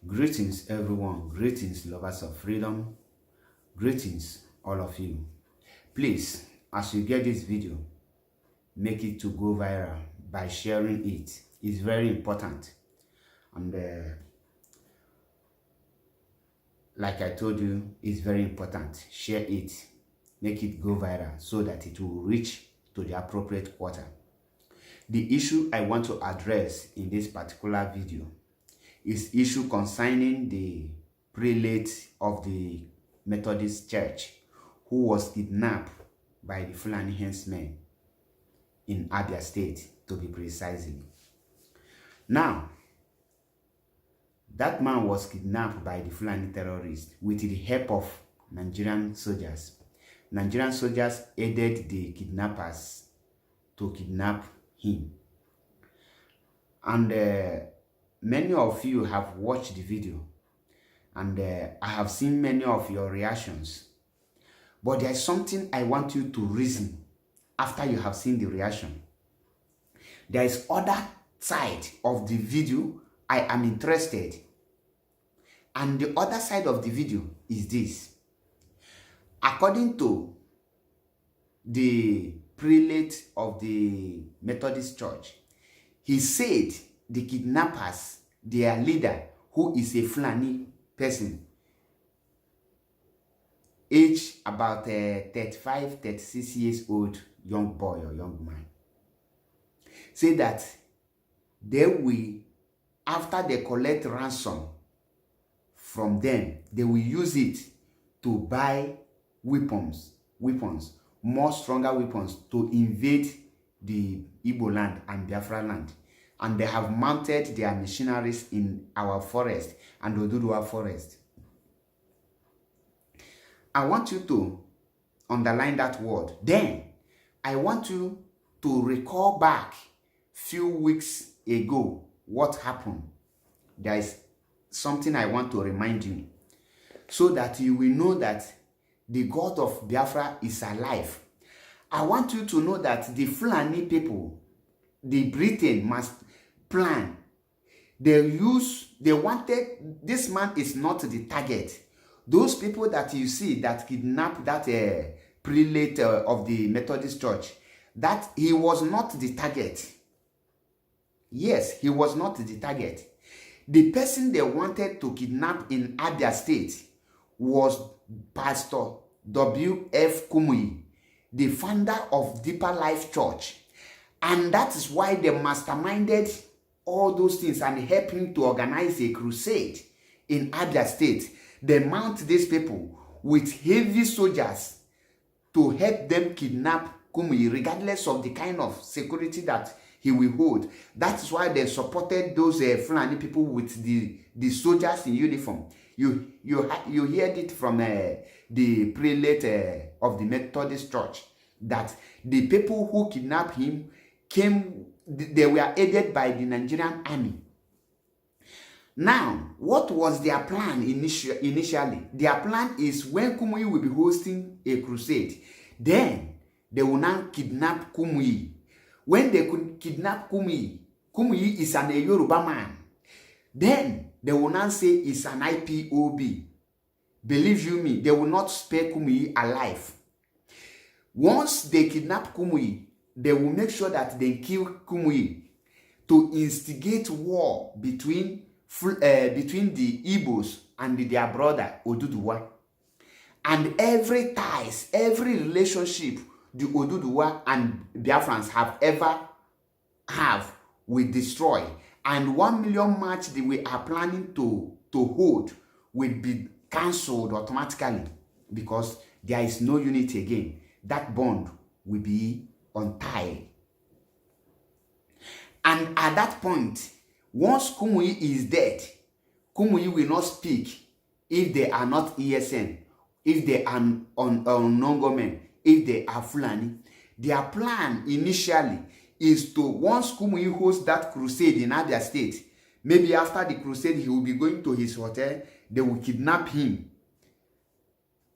Greetings, everyone. Greetings, lovers of freedom. Greetings, all of you. Please, as you get this video, make it to go viral by sharing it. It's very important. And like I told you, it's very important. Share it. Make it go viral so that it will reach to the appropriate quarter. The issue I want to address in this particular video is issue concerning the prelate of the Methodist Church who was kidnapped by the Fulani henchmen in Abia State, to be precisely. Now, that man was kidnapped by the Fulani terrorists with the help of Nigerian soldiers. Nigerian soldiers aided the kidnappers to kidnap him. And many of you have watched the video, and I have seen many of your reactions. But there is something I want you to reason after you have seen the reaction. There is other side of the video I am interested. And the other side of the video is this. According to the prelate of the Methodist Church, he said the kidnappers, their leader, who is a Fulani person, age about 35, 36 years old, young boy or young man, say that they will, after they collect ransom from them, they will use it to buy weapons, more stronger weapons to invade the Igbo land and Biafra land. And they have mounted their missionaries in our forest and Oduduwa forest. I want you to underline that word. Then, I want you to recall back few weeks ago what happened. There is something I want to remind you, so that you will know that the God of Biafra is alive. I want you to know that the Fulani people, the Britain must plan. They wanted, this man is not the target. Those people that you see that kidnapped that prelate of the Methodist Church, that he was not the target. Yes, he was not the target. The person they wanted to kidnap in Abia State was Pastor W.F. Kumuyi, the founder of Deeper Life Church. And that is why they masterminded all those things and helped him to organize a crusade in Abia State. They mount these people with heavy soldiers to help them kidnap Kumuyi, regardless of the kind of security that he will hold. That is why they supported those Fulani people with the soldiers in uniform. You heard it from the prelate of the Methodist Church that the people who kidnapped him they were aided by the Nigerian army. Now, what was their plan initially? Their plan is when Kumuyi will be hosting a crusade, then they will now kidnap Kumuyi. When they could kidnap Kumuyi, Kumuyi is a Yoruba man. Then they will now say it's an IPOB. Believe you me, they will not spare Kumuyi alive. Once they kidnap Kumuyi, they will make sure that they kill Kumuyi to instigate war between the Igbos and their brother Oduduwa. And every ties, every relationship the Oduduwa and Biafrans have ever will destroy. And 1 million march that we are planning to hold will be cancelled automatically, because there is no unity again. That bond will be untied. And at that point, once Kumuyi is dead, Kumuyi will not speak if they are not ESN, if they are unknown government, if they are Fulani. Their plan initially is to, once Kumuyi hosts that crusade in Abia State, maybe after the crusade he will be going to his hotel, they will kidnap him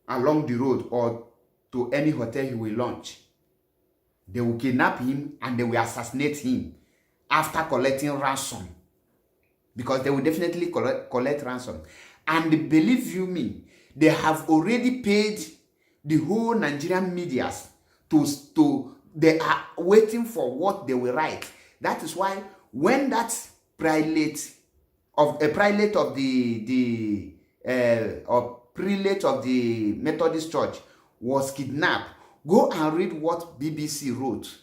along the road or to any hotel he will launch. They will kidnap him and they will assassinate him after collecting ransom. because they will definitely collect ransom. And believe you me, they have already paid the whole Nigerian medias they are waiting for what they will write. That is why when that prelate of the prelate of the Methodist Church was kidnapped, go and read what BBC wrote.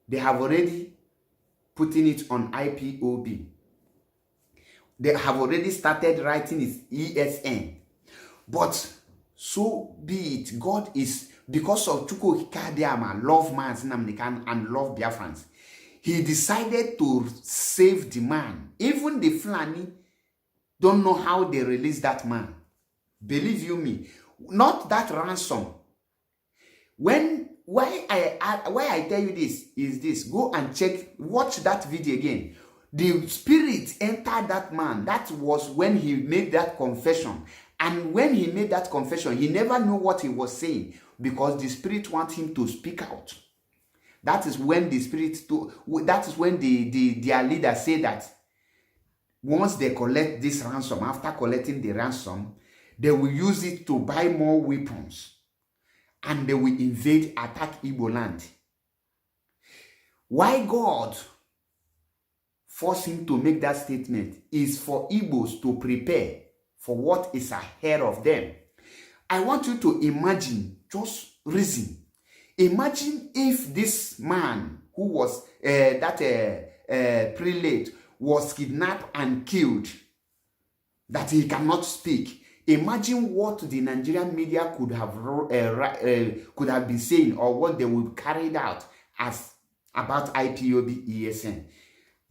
They have already putting it on IPOB. They have already started writing it ESN. But so be it. God is, because of Chukwu Kadiama, love man Nnamdi and love Biafrans, he decided to save the man. Even the Fulani don't know how they released that man. Believe you me, not that ransom. Why I tell you this is this. Go and watch that video again. The spirit entered that man. That was when he made that confession. And when he made that confession, he never knew what he was saying, because the spirit wants him to speak out. That is when the spirit, that is when their leader said that once they collect this ransom, after collecting the ransom, they will use it to buy more weapons. And they will invade, attack Igbo land. Why God forced him to make that statement is for Igbos to prepare for what is ahead of them. I want you to imagine, just reason. Imagine if this man who was prelate was kidnapped and killed, that he cannot speak. Imagine what the Nigerian media could have been saying, or what they would carry out as about IPOB ESN.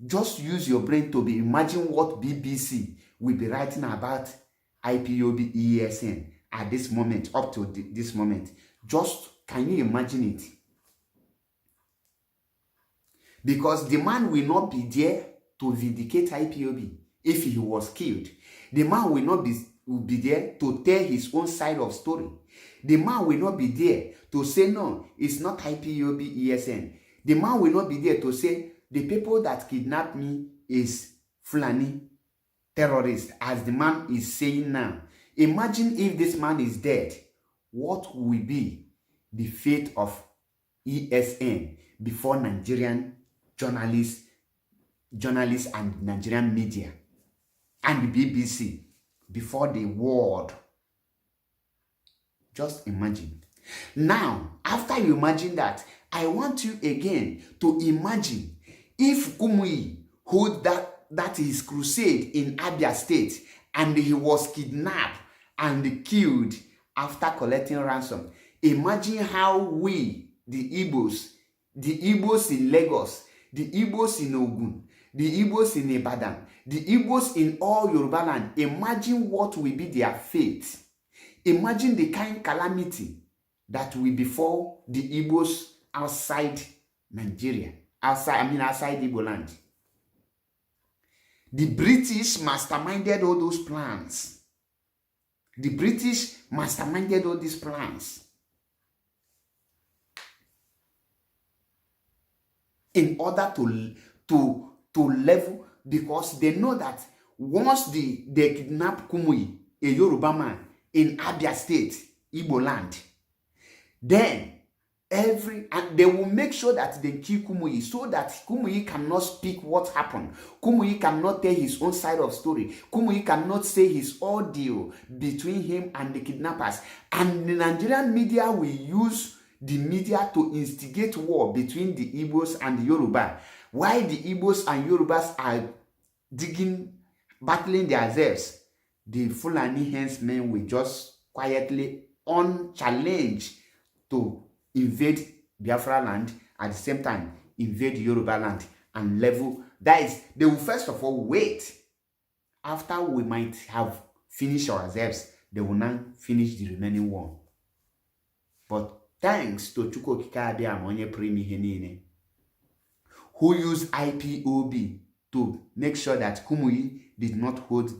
Just use your brain to imagine what BBC will be writing about IPOB ESN at this moment, up to this moment. Just, can you imagine it? Because the man will not be there to vindicate IPOB if he was killed. The man will not be there to tell his own side of story. The man will not be there to say, no, it's not IPOB ESN. The man will not be there to say, the people that kidnapped me is Fulani terrorists, as the man is saying now. Imagine if this man is dead, what will be the fate of ESN before Nigerian journalists and Nigerian media and the BBC, before the world? Just imagine. Now, after you imagine that, I want you again to imagine if Kumuyi hold that his crusade in Abia State, and he was kidnapped and killed after collecting ransom. Imagine how we, the Igbos in Lagos, the Igbos in Ogun, the Igbos in Ibadan, the Igbos in all Yoruba land, imagine what will be their fate. Imagine the kind of calamity that will befall the Igbos outside Nigeria, outside Igbo land. The British masterminded all those plans. The British masterminded all these plans in order to level, because they know that once they kidnap Kumuyi, a Yoruba man in Abia State, Igbo land, then and they will make sure that they kill Kumuyi, so that Kumuyi cannot speak what happened. Kumuyi cannot tell his own side of story. Kumuyi cannot say his ordeal between him and the kidnappers. And the Nigerian media will use the media to instigate war between the Igbos and the Yoruba. While the Igbos and Yorubas are battling themselves, the Fulani henchmen will just quietly, unchallenged, to invade Biafra land, at the same time invade Yoruba land and level. That is, they will first of all wait. After we might have finished ourselves, they will now finish the remaining one. But thanks to Chukwu Kikabia Monye Primi Henine, who used IPOB to make sure that Kumuyi did not hold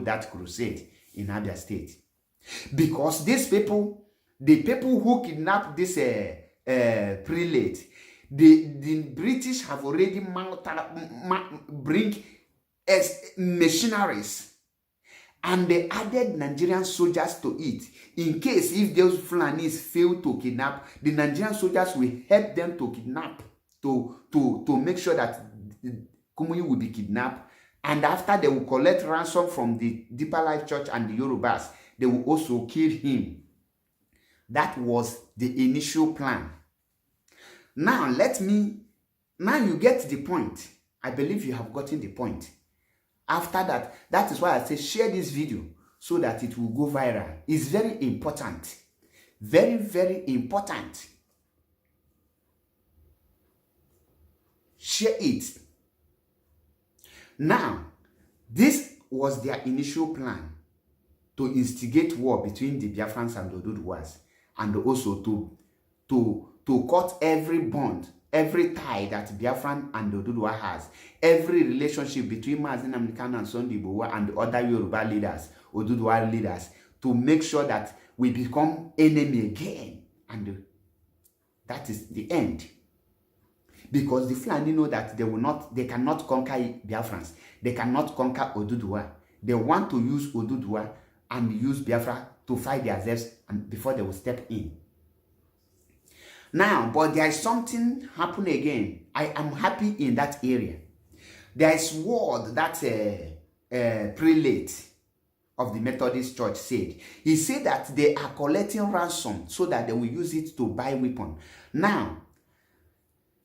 that crusade in Abia State. Because these people, the people who kidnapped this prelate, the British have already bring as machineries, and they added Nigerian soldiers to it. In case if those Fulanis fail to kidnap, the Nigerian soldiers will help them to kidnap, to make sure that Kumuyi will be kidnapped. And after they will collect ransom from the Deeper Life Church and the Yorubas, they will also kill him. That was the initial plan. Now you get the point. I believe you have gotten the point. After that, that is why I say share this video so that it will go viral. It's very important. Very, very important. Share it. Now, this was their initial plan, to instigate war between the Biafrans and the Oduduwas, and also to cut every bond, every tie that Biafran and Oduduwa has, every relationship between Mazi Nnamdi Kanu and Sunday Igboho and the other Yoruba leaders, Oduduwa leaders, to make sure that we become enemy again. And that is the end. Because the Fulani know that they cannot conquer Biafrans. They cannot conquer Oduduwa. They want to use Oduduwa and use Biafra to fight themselves and before they will step in. Now, but there is something happen again. I am happy in that area. There is word that prelate of the Methodist Church said. He said that they are collecting ransom so that they will use it to buy weapons. Now,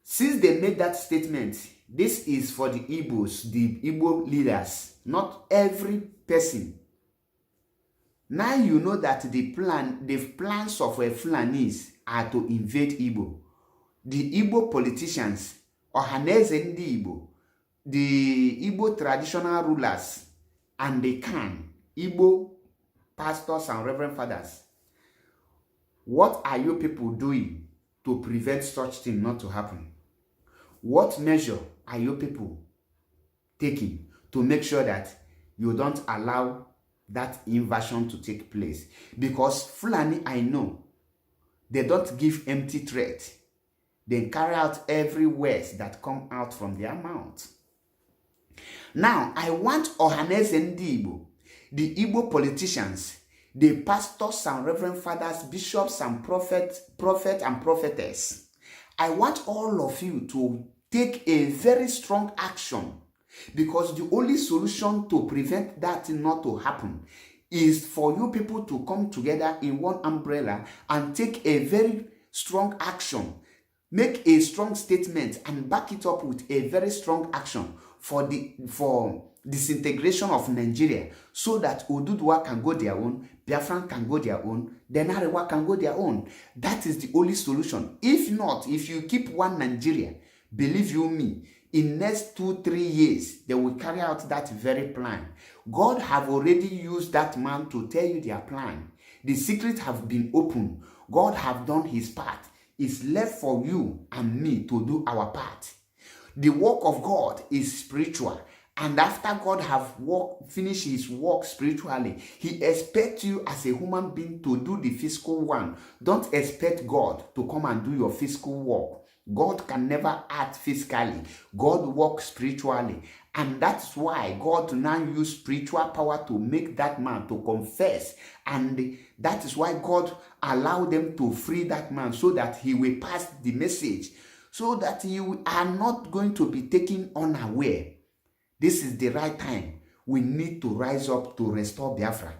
since they made that statement, this is for the Igbos, the Igbo leaders, not every person. Now you know that the plans of Fulanis are to invade Igbo. The Igbo politicians, Ohaneze Ndi Igbo, the Igbo traditional rulers, and the Khan, Igbo pastors and reverend fathers. What are you people doing to prevent such thing not to happen? What measure are you people taking to make sure that you don't allow that invasion to take place? Because Fulani, I know, they don't give empty threat. They carry out every word that come out from their mouth. Now, I want Ohaneze Ndi Igbo, the Igbo politicians, the pastors and reverend fathers, bishops and prophet and prophetess. I want all of you to take a very strong action, because the only solution to prevent that not to happen is for you people to come together in one umbrella and take a very strong action. Make a strong statement and back it up with a very strong action for disintegration of Nigeria, so that Oduduwa can go their own, Biafran can go their own, then Arewa can go their own. That is the only solution. If not, if you keep one Nigeria, believe you me, in next 2-3 years, they will carry out that very plan. God have already used that man to tell you their plan. The secret have been opened. God have done his part. It's left for you and me to do our part. The work of God is spiritual. And after God have finished his work spiritually, he expects you as a human being to do the physical one. Don't expect God to come and do your physical work. God can never act physically. God works spiritually. And that's why God now use spiritual power to make that man to confess. And that is why God allowed them to free that man, so that he will pass the message, so that you are not going to be taken unaware. This is the right time. We need to rise up to restore Biafra.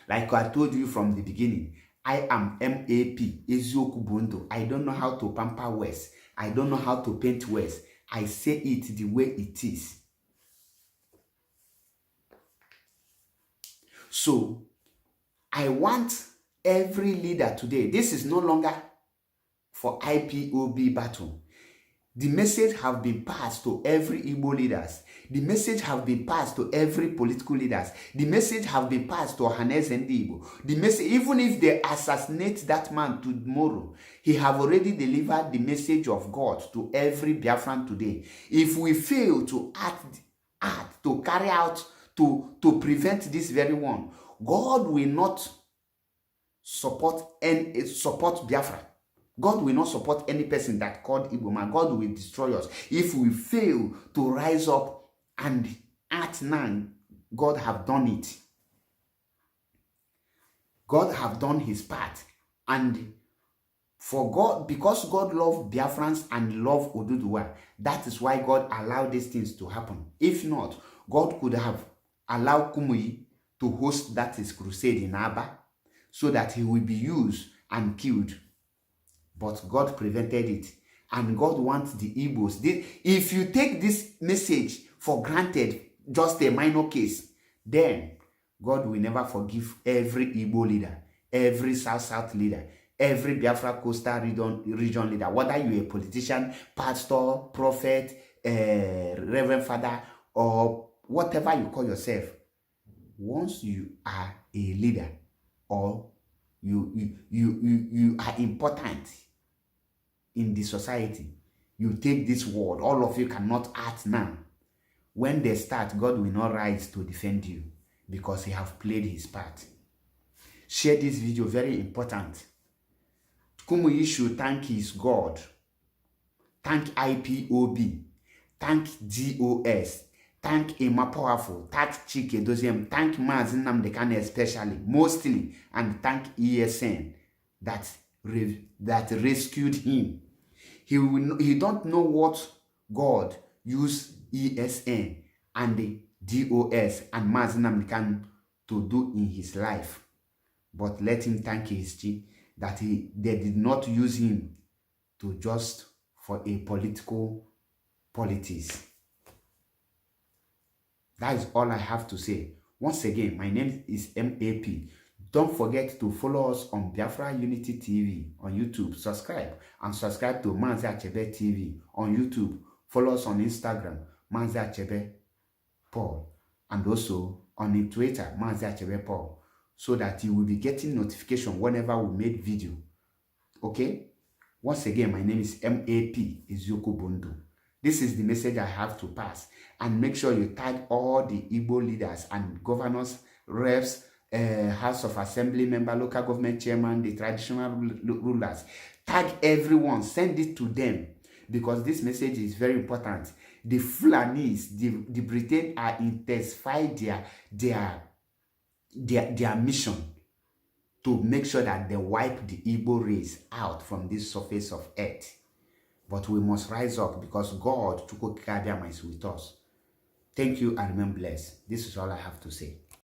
Like I told you from the beginning, I am MAP, Ezioku Bondo. I don't know how to pamper words. I don't know how to paint words. I say it the way it is. So, I want every leader today. This is no longer for IPOB battle. The message have been passed to every Igbo leaders. The message have been passed to every political leaders. The message have been passed to Ohaneze Ndi Igbo. The message, even if they assassinate that man tomorrow, he have already delivered the message of God to every Biafran today. If we fail to act to carry out, to prevent this very one, God will not support Biafra. God will not support any person that called Igbo man. God will destroy us if we fail to rise up And at now, God have done it. God have done his part. And for God, because God loved Biafrans and loved Oduduwa, that is why God allowed these things to happen. If not, God could have allowed Kumuyi to host that his crusade in Aba, so that he will be used and killed. But God prevented it. And God wants the Igbos. If you take this message for granted, just a minor case, then God will never forgive every Igbo leader, every South leader, every Biafra coastal region leader, whether you're a politician, pastor, prophet, reverend father, or whatever you call yourself. Once you are a leader or you are important in the society, you take this word. All of you cannot act now. When they start, God will not rise to defend you because he have played his part. Share this video, very important. Kumuyi should thank his God, thank IPOB, thank DOS, thank Emma Powerful, thank Chike Doziem, thank Mazin Namdekane especially, mostly, and thank ESN that rescued him. He don't know what God used ESN and the DOS and Mazin Namdekan to do in his life. But let him thank his G that they did not use him to just for a political politics. That is all I have to say. Once again, my name is MAP. Don't forget to follow us on Biafra Unity TV on YouTube. Subscribe and subscribe to Mazi Achebe TV on YouTube. Follow us on Instagram, Mazi Achebe Paul, and also on Twitter, Mazi Achebe Paul, so that you will be getting notification whenever we make video. Okay? Once again, my name is MAP Izuku Bundu. This is the message I have to pass. And make sure you tag all the Igbo leaders and governors, reps, House of Assembly member, local government chairman, the traditional rulers. Tag everyone. Send it to them. Because this message is very important. The Fulanis, the Britain are intensifying their mission to make sure that they wipe the Igbo race out from this surface of earth. But we must rise up because God, Chukwu Kikabiyama, is with us. Thank you and remain blessed. This is all I have to say.